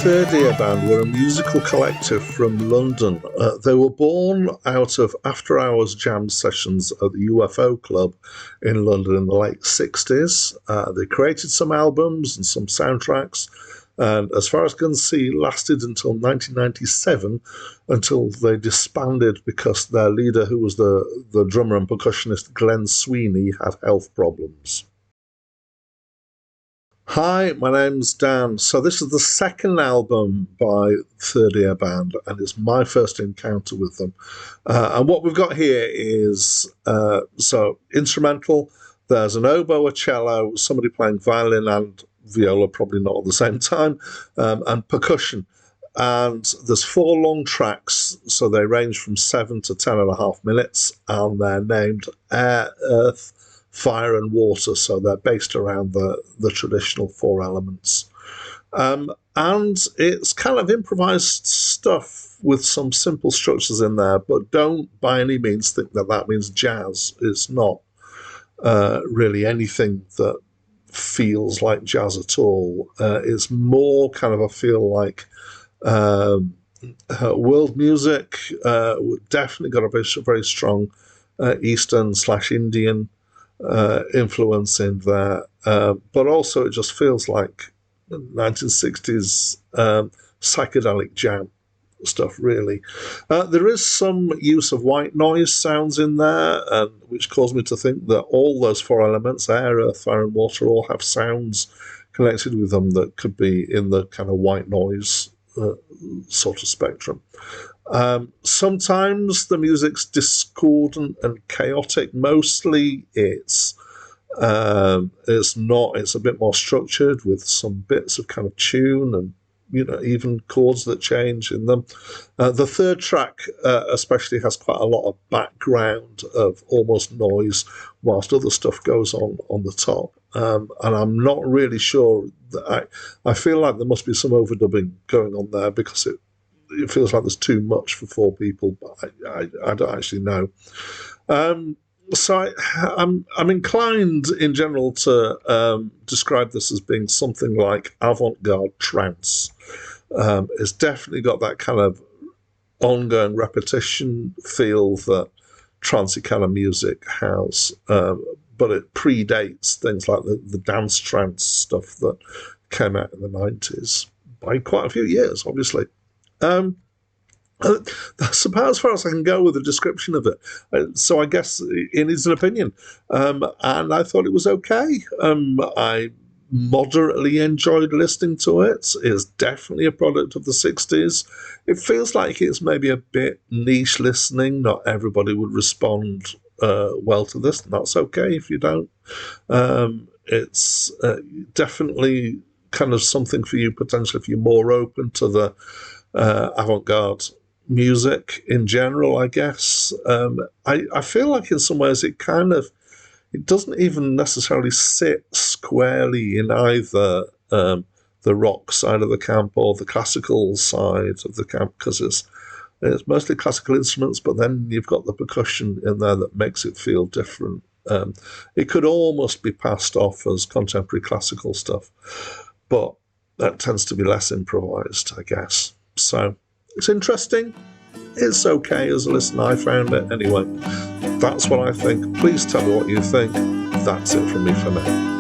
Third Ear Band were a musical collective from London. They were born out of after-hours jam sessions at the UFO Club in London in the late 60s. They created some albums and some soundtracks, and as far as I can see, lasted until 1997, until they disbanded because their leader, who was the drummer and percussionist Glenn Sweeney, had health problems. Hi, my name's Dan. So this is the second album by Third Ear Band, and it's my first encounter with them. And what we've got here is, so instrumental, there's an oboe, a cello, somebody playing violin and viola, probably not at the same time, and percussion. And there's 4 long tracks, so they range from 7 to 10.5 minutes, and they're named Air, Earth, Fire and Water, so they're based around the traditional 4 elements. And it's kind of improvised stuff with some simple structures in there, but don't by any means think that means jazz. It's not really anything that feels like jazz at all. It's more kind of, I feel like, world music. Definitely got a very strong Eastern/Indian influence in there, but also it just feels like 1960s psychedelic jam stuff, really. There is some use of white noise sounds in there, which caused me to think that all those 4 elements, air, earth, fire and water, all have sounds connected with them that could be in the kind of white noise sort of spectrum. Sometimes the music's discordant and chaotic. Mostly it's not. It's a bit more structured with some bits of kind of tune and, even chords that change in them. The third track especially has quite a lot of background of almost noise whilst other stuff goes on the top. And I'm not really sure that I feel like there must be some overdubbing going on there because it feels like there's too much for 4 people, but I don't actually know. So I'm inclined in general to describe this as being something like avant garde trance. It's definitely got that kind of ongoing repetition feel that trancey kind of music has, but it predates things like the dance trance stuff that came out in the 90s by quite a few years, obviously. That's about as far as I can go with the description of it. So I guess it is an opinion. And I thought it was okay. I moderately enjoyed listening to it. It's definitely a product of the 60s. It feels like it's maybe a bit niche listening. Not everybody would respond well to this, and that's okay if you don't. It's definitely kind of something for you, potentially, if you're more open to the avant-garde music in general, I guess. I feel like in some ways it doesn't even necessarily sit squarely in either the rock side of the camp or the classical side of the camp, because it's mostly classical instruments, but then you've got the percussion in there that makes it feel different. It could almost be passed off as contemporary classical stuff, but that tends to be less improvised, I guess. So it's interesting. It's okay as a listen. I found it anyway. That's what I think. Please tell me what you think. That's it from me for now.